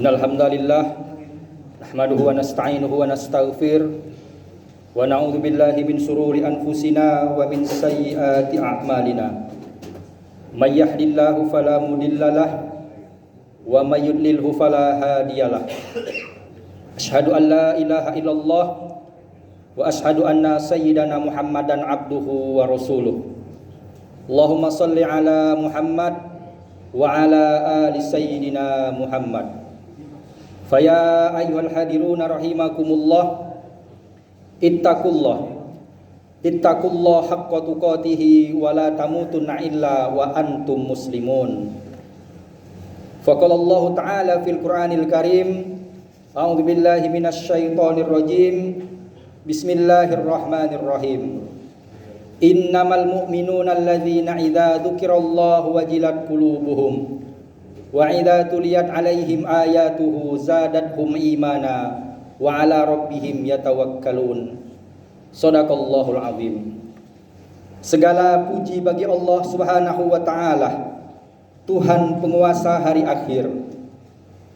Innal hamdalillah nahmaduhu wa nasta'inuhu wa nastaghfir wa na'udzu billahi min shururi anfusina wa min sayyiati a'malina. May yahdihillahu fala mudhillalah wa may yudlilhu fala hadiyalah. Asyhadu an la ilaha illallah wa asyhadu anna sayyidana Muhammadan abduhu wa rasuluh. Allahumma shalli ala Muhammad wa ala ali sayyidina Muhammad. Faya ayyuhal hadiruna rahimakumullah, ittaqullah haqqa tuqatih wa la tamutunna illa wa antum muslimun. Faqala Allah Ta'ala fil Qur'anil Karim, a'udzu billahi minasy syaithanir rajim. Bismillahirrahmanirrahim. Innamal mu'minuna alladzina idza dzukirallahu wajilat qulubuhum wa idza tuliyat 'alaihim ayatuhu zadatuhum imana wa 'ala rabbihim yatawakkalun. Shadaqallahul azim. Segala puji bagi Allah Subhanahu wa taala, Tuhan penguasa hari akhir,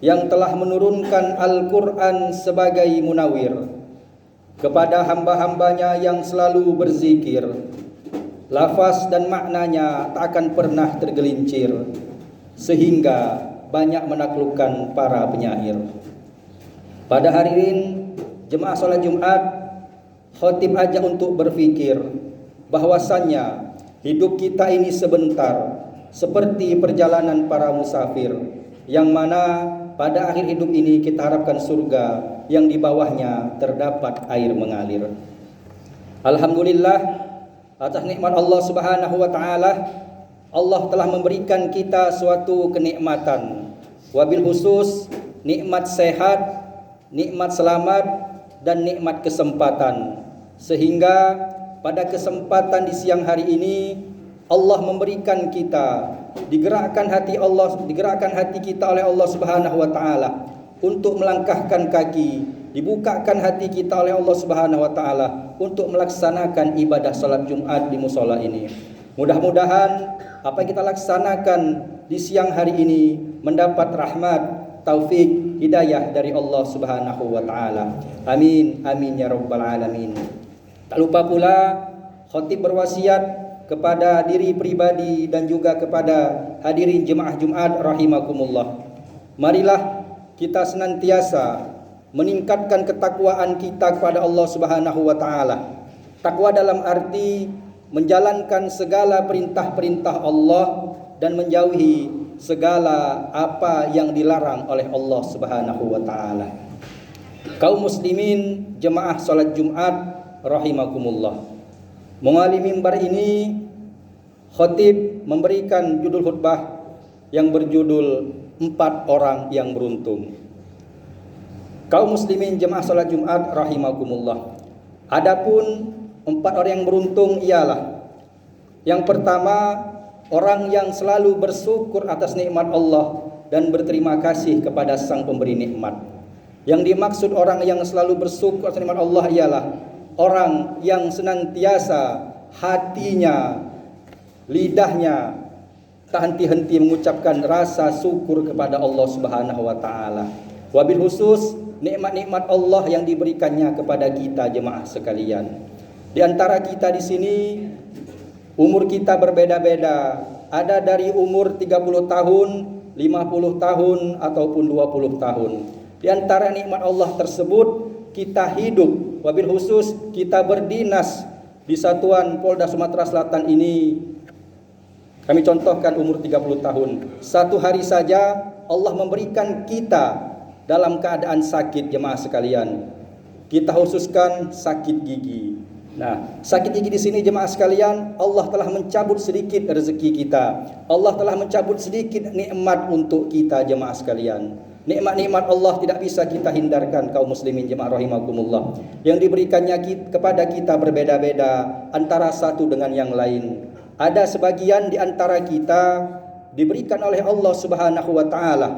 yang telah menurunkan Al-Qur'an sebagai munawir kepada hamba-hambanya yang selalu berzikir. Lafaz dan maknanya tak akan pernah tergelincir, sehingga banyak menaklukkan para penyair. Pada hari ini jemaah salat Jumat, khatib ajak untuk berfikir bahwasannya hidup kita ini sebentar, seperti perjalanan para musafir, yang mana pada akhir hidup ini kita harapkan surga yang di bawahnya terdapat air mengalir. Alhamdulillah atas nikmat Allah Subhanahu wa taala, Allah telah memberikan kita suatu kenikmatan, wabil khusus nikmat sehat, nikmat selamat, dan nikmat kesempatan. Sehingga pada kesempatan di siang hari ini Allah memberikan kita, digerakkan hati kita oleh Allah Subhanahu wa taala untuk melangkahkan kaki, dibukakan hati kita oleh Allah Subhanahu wa taala untuk melaksanakan ibadah salat Jumat di mushola ini. Mudah-mudahan apa yang kita laksanakan di siang hari ini mendapat rahmat, taufik, hidayah dari Allah Subhanahu wa taala. Amin, amin ya rabbal alamin. Tak lupa pula khatib berwasiat kepada diri pribadi dan juga kepada hadirin jemaah Jumat rahimakumullah. Marilah kita senantiasa meningkatkan ketakwaan kita kepada Allah Subhanahu wa taala. Takwa dalam arti menjalankan segala perintah-perintah Allah dan menjauhi segala apa yang dilarang oleh Allah Subhanahu wa taala. Kaum muslimin jemaah salat Jumat rahimakumullah. Mengalami mimbar ini khatib memberikan judul khutbah yang berjudul 4 orang yang beruntung. Kaum muslimin jemaah salat Jumat rahimakumullah. Adapun 4 orang yang beruntung ialah: yang pertama, orang yang selalu bersyukur atas nikmat Allah dan berterima kasih kepada Sang Pemberi nikmat. Yang dimaksud orang yang selalu bersyukur atas nikmat Allah ialah orang yang senantiasa hatinya, lidahnya tak henti-henti mengucapkan rasa syukur kepada Allah Subhanahu wa taala. Wabil khusus nikmat-nikmat Allah yang diberikannya kepada kita jemaah sekalian. Di antara kita di sini umur kita berbeda-beda. Ada dari umur 30 tahun, 50 tahun ataupun 20 tahun. Di antara nikmat Allah tersebut kita hidup, wabil khusus kita berdinas di Satuan Polda Sumatera Selatan ini. Kami contohkan umur 30 tahun. Satu hari saja Allah memberikan kita dalam keadaan sakit jemaah sekalian. Kita khususkan sakit gigi. Nah, sakit gigi di sini jemaah sekalian, Allah telah mencabut sedikit rezeki kita. Allah telah mencabut sedikit nikmat untuk kita jemaah sekalian. Nikmat-nikmat Allah tidak bisa kita hindarkan kaum muslimin jemaah rahimakumullah. Yang diberikannya kepada kita berbeda-beda antara satu dengan yang lain. Ada sebagian di antara kita diberikan oleh Allah Subhanahu wa taala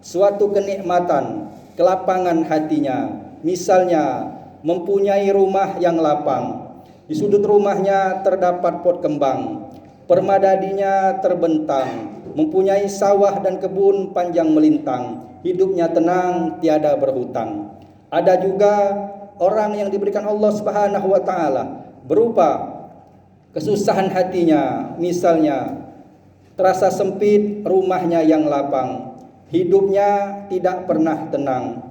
suatu kenikmatan, kelapangan hatinya. Misalnya mempunyai rumah yang lapang. Di sudut rumahnya terdapat pot kembang, permadadinya terbentang, mempunyai sawah dan kebun panjang melintang. hidupnya tenang, tiada berhutang. Ada juga orang yang diberikan Allah Subhanahu wa taala berupa kesusahan hatinya, misalnya terasa sempit, rumahnya yang lapang, hidupnya tidak pernah tenang,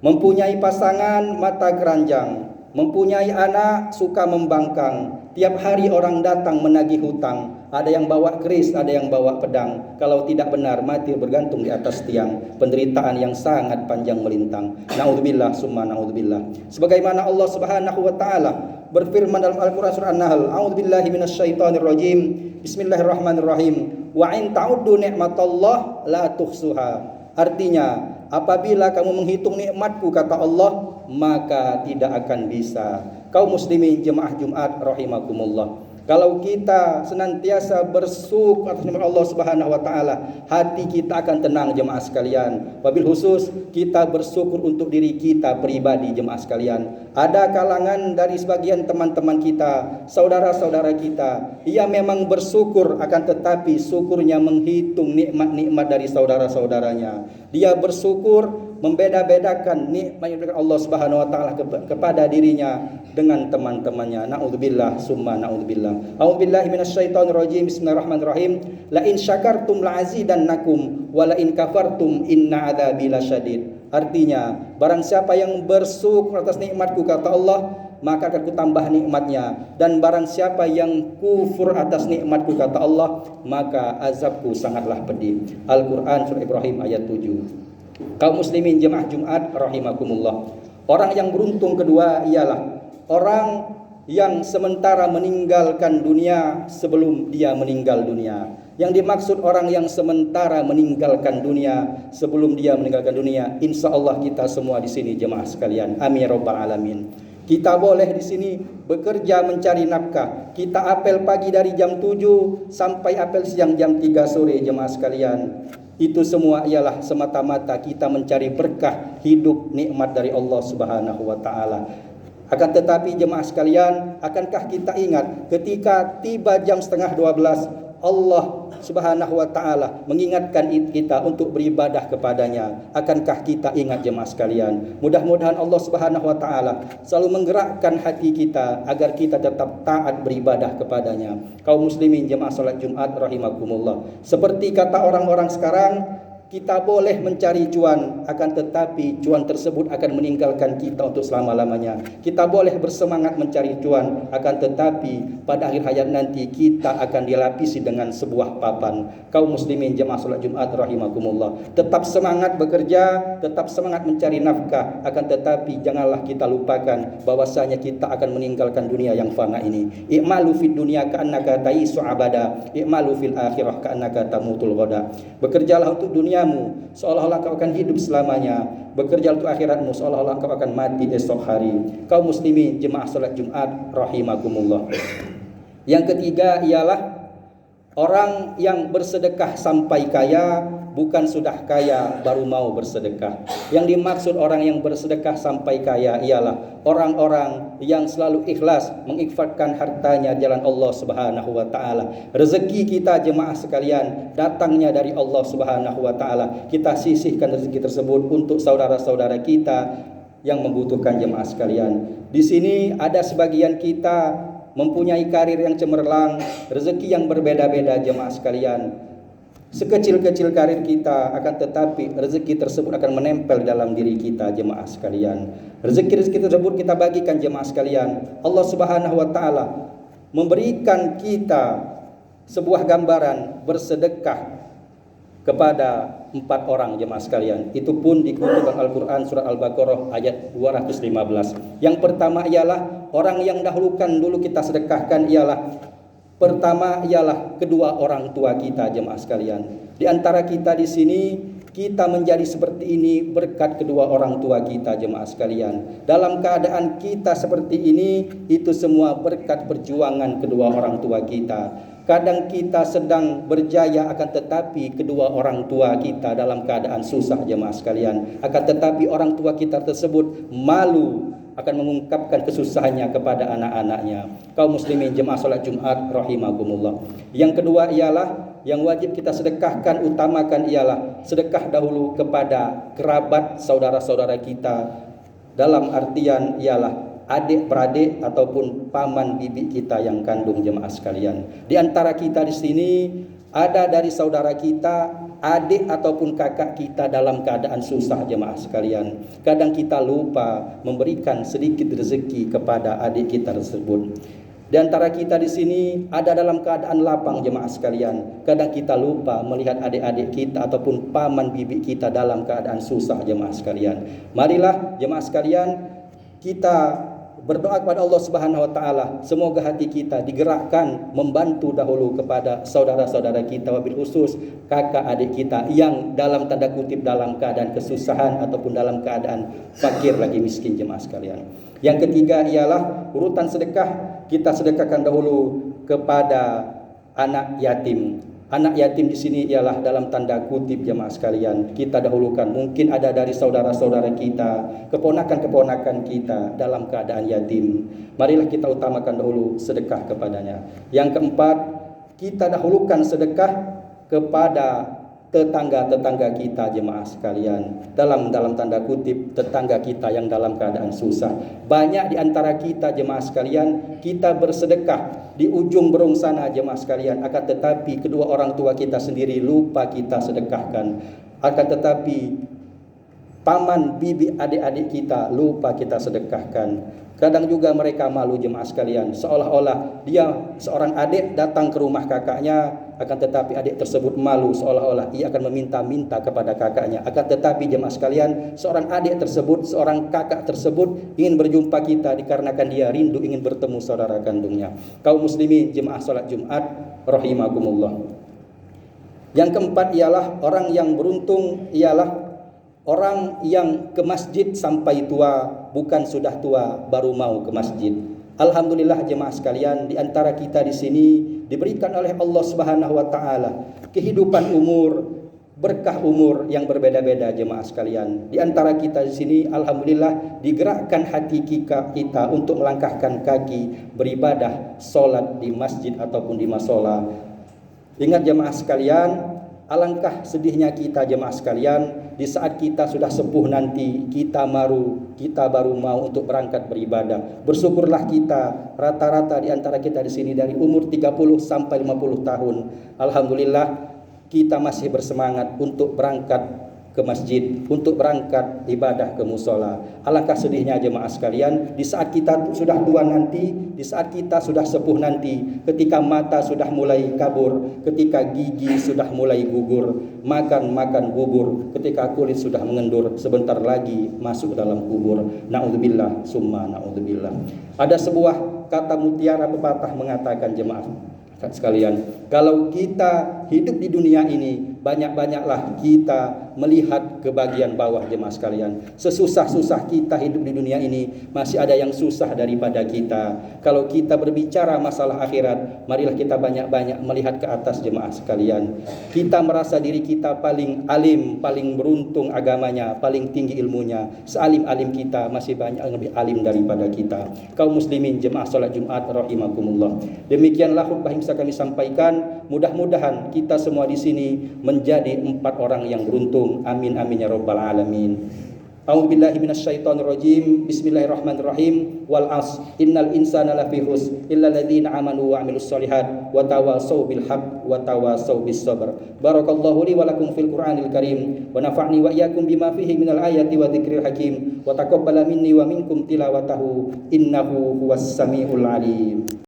mempunyai pasangan mata keranjang, mempunyai anak suka membangkang, tiap hari orang datang menagih hutang, ada yang bawa keris, ada yang bawa pedang, kalau tidak benar mati bergantung di atas tiang, penderitaan yang sangat panjang melintang. Naudzubillah summa naudzubillah. Sebagaimana Allah Subhanahu wa taala berfirman dalam Al-Qur'an surah An-Nahl, a'udzubillahi minasyaitonirrajim. Bismillahirrahmanirrahim. Wa in ta'uddu ni'matallah la tuhsuha. Artinya, apabila kamu menghitung nikmatku, kata Allah, maka tidak akan bisa. Kaum muslimin jemaah Jumat rahimakumullah, kalau kita senantiasa bersyukur atas nikmat Allah Subhanahu wa taala, hati kita akan tenang jemaah sekalian. Wabil khusus kita bersyukur untuk diri kita pribadi jemaah sekalian. Ada kalangan dari sebagian teman-teman kita, saudara-saudara kita, ia memang bersyukur akan tetapi syukurnya menghitung nikmat-nikmat dari saudara-saudaranya. Dia bersyukur membeda-bedakan nikmat yang diberikan Allah Subhanahu wa taala kepada dirinya dengan teman-temannya. Naudzubillah summa naudzubillah. A'udzubillahi minasyaitonirrajim. Bismillahirrahmanirrahim. La in syakartum la azidannakum wa la in kafartum inna adzabi lasyadid. Artinya, barang siapa yang bersyukur atas nikmatku, kata Allah, maka akan kutambah nikmatnya, dan barang siapa yang kufur atas nikmatku, kata Allah, maka azabku sangatlah pedih. Al-Qur'an surah Ibrahim ayat 7. Kaum muslimin jemaah Jumat rahimakumullah, orang yang beruntung kedua ialah orang yang sementara meninggalkan dunia sebelum dia meninggal dunia. Yang dimaksud orang yang sementara meninggalkan dunia sebelum dia meninggalkan dunia, insya Allah kita semua di sini jemaah sekalian, amin ya rabbal alamin. Kita boleh di sini bekerja mencari nafkah. Kita apel pagi dari jam 7 sampai apel siang jam 3 sore jemaah sekalian. Itu semua ialah semata-mata kita mencari berkah hidup nikmat dari Allah Subhanahu wa taala. Akan tetapi jemaah sekalian, akankah kita ingat ketika tiba jam setengah 12, Allah Subhanahu wa taala mengingatkan kita untuk beribadah kepadanya. Akankah kita ingat jemaah sekalian? Mudah-mudahan Allah Subhanahu wa taala selalu menggerakkan hati kita agar kita tetap taat beribadah kepadanya. Kaum muslimin jemaah salat Jumat rahimakumullah, seperti kata orang-orang sekarang, kita boleh mencari cuan, akan tetapi cuan tersebut akan meninggalkan kita untuk selama-lamanya. Kita boleh bersemangat mencari cuan, akan tetapi pada akhir hayat nanti kita akan dilapisi dengan sebuah papan. Kaum muslimin jemaah salat Jumat rahimakumullah, tetap semangat bekerja, tetap semangat mencari nafkah, akan tetapi janganlah kita lupakan bahwasanya kita akan meninggalkan dunia yang fana ini. I'malu fid dunya ka'annaka ta'isu abada, i'malu fil akhirah ka'annaka tamutul ghada. Bekerjalah untuk dunia seolah-olah kau akan hidup selamanya, bekerja untuk akhiratmu seolah-olah kau akan mati esok hari. Kaum muslimin jemaah salat Jumat rahimakumullah, yang ketiga ialah orang yang bersedekah sampai kaya, bukan sudah kaya baru mau bersedekah. Yang dimaksud orang yang bersedekah sampai kaya ialah orang-orang yang selalu ikhlas menginfakkan hartanya jalan Allah Subhanahu wa taala. Rezeki kita jemaah sekalian datangnya dari Allah Subhanahu wa taala. Kita sisihkan rezeki tersebut untuk saudara-saudara kita yang membutuhkan jemaah sekalian. Di sini ada sebagian kita mempunyai karir yang cemerlang, rezeki yang berbeda-beda jemaah sekalian. Sekecil-kecil karir kita, akan tetapi rezeki tersebut akan menempel dalam diri kita jemaah sekalian. Rezeki-rezeki tersebut kita bagikan jemaah sekalian. Allah Subhanahu wa taala memberikan kita sebuah gambaran bersedekah kepada 4 orang jemaah sekalian. Itu pun dikutip dalam Al-Qur'an surah Al-Baqarah ayat 215. Yang pertama ialah orang yang dahulukan dulu kita sedekahkan ialah pertama ialah kedua orang tua kita jemaah sekalian. Di antara kita di sini kita menjadi seperti ini berkat kedua orang tua kita jemaah sekalian. Dalam keadaan kita seperti ini, itu semua berkat perjuangan kedua orang tua kita. Kadang kita sedang berjaya, akan tetapi kedua orang tua kita dalam keadaan susah jemaah sekalian. Akan tetapi orang tua kita tersebut malu akan mengungkapkan kesusahannya kepada anak-anaknya. Kaum muslimin jemaah salat Jumat rahimakumullah. Yang kedua ialah yang wajib kita sedekahkan, utamakan ialah sedekah dahulu kepada kerabat saudara-saudara kita. Dalam artian ialah adik-beradik ataupun paman bibi kita yang kandung, jemaah sekalian. Di antara kita di sini ada dari saudara kita, adik ataupun kakak kita dalam keadaan susah, jemaah sekalian. Kadang kita lupa memberikan sedikit rezeki kepada adik kita tersebut. Di antara kita di sini ada dalam keadaan lapang, jemaah sekalian. Kadang kita lupa melihat adik-adik kita ataupun paman bibi kita dalam keadaan susah, jemaah sekalian. Marilah jemaah sekalian kita berdoa kepada Allah Subhanahu wa taala, semoga hati kita digerakkan membantu dahulu kepada saudara-saudara kita, wabil khusus kakak adik kita yang dalam tanda kutip dalam keadaan kesusahan ataupun dalam keadaan fakir lagi miskin, jemaah sekalian. Yang ketiga ialah urutan sedekah, kita sedekahkan dahulu kepada anak yatim. Anak yatim di sini ialah dalam tanda kutip, jemaah sekalian, kita dahulukan. Mungkin ada dari saudara-saudara kita, keponakan-keponakan kita dalam keadaan yatim. Marilah kita utamakan dahulu sedekah kepadanya. Yang keempat, kita dahulukan sedekah kepada tetangga-tetangga kita, jemaah sekalian. Dalam tanda kutip tetangga kita yang dalam keadaan susah. Banyak di antara kita, jemaah sekalian, kita bersedekah di ujung berung sana, jemaah sekalian, akan tetapi kedua orang tua kita sendiri lupa kita sedekahkan. Akan tetapi paman, bibi, adik-adik kita lupa kita sedekahkan. Kadang juga mereka malu, jemaah sekalian, seolah-olah dia seorang adik datang ke rumah kakaknya, akan tetapi adik tersebut malu, seolah-olah ia akan meminta-minta kepada kakaknya. Akan tetapi jemaah sekalian, seorang adik tersebut, seorang kakak tersebut ingin berjumpa kita dikarenakan dia rindu ingin bertemu saudara kandungnya. Kaum muslimin jemaah salat Jumat rahimakumullah. Yang keempat ialah orang yang beruntung ialah orang yang ke masjid sampai tua, bukan sudah tua baru mau ke masjid. Alhamdulillah jemaah sekalian, di antara kita di sini diberikan oleh Allah Subhanahu wa taala kehidupan umur, berkah umur yang berbeda-beda, jemaah sekalian. Di antara kita di sini alhamdulillah digerakkan hati kita untuk melangkahkan kaki beribadah, salat di masjid ataupun di mushola. Ingat jemaah sekalian, alangkah sedihnya kita, jemaah sekalian, di saat kita sudah sepuh nanti, kita baru mau untuk berangkat beribadah. Bersyukurlah kita, rata-rata di antara kita di sini dari umur 30 sampai 50 tahun. Alhamdulillah kita masih bersemangat untuk berangkat ke masjid, untuk berangkat ibadah ke musola. Alangkah sedihnya jemaah sekalian, di saat kita sudah tua nanti, di saat kita sudah sepuh nanti, ketika mata sudah mulai kabur, ketika gigi sudah mulai gugur, makan bubur, ketika kulit sudah mengendur, sebentar lagi masuk dalam kubur. Na'udzubillah summa na'udzubillah. Ada sebuah kata mutiara pepatah mengatakan, jemaah sekalian, kalau kita hidup di dunia ini, banyak-banyaklah kita melihat ke bagian bawah, jemaah sekalian. Sesusah-susah kita hidup di dunia ini, masih ada yang susah daripada kita. Kalau kita berbicara masalah akhirat, marilah kita banyak-banyak melihat ke atas, jemaah sekalian. Kita merasa diri kita paling alim, paling beruntung agamanya, paling tinggi ilmunya. Sealim-alim kita, masih banyak yang lebih alim daripada kita. Kaum muslimin jemaah salat Jumat rahimakumullah. Demikianlah khutbah yang bisa kami sampaikan. Mudah-mudahan kita semua di sini menjadi 4 orang yang beruntung. Amin amin ya rabbal alamin. A'udzubillahi minasyaitonir rajim. Bismillahirrahmanirrahim. Wal 'asr innal insana lafi khusr illa alladziina amanu wa 'amilus shalihat wa tawashaw bil haqq wa tawashaw bis sabr. Barakallahu li wa lakum fil Qur'anil Karim wa nafa'ni wa iyyakum bima fihi minal ayati wa dzikril hakim wa taqabbala minni wa minkum tilawatahu innahu huwas samiul alim.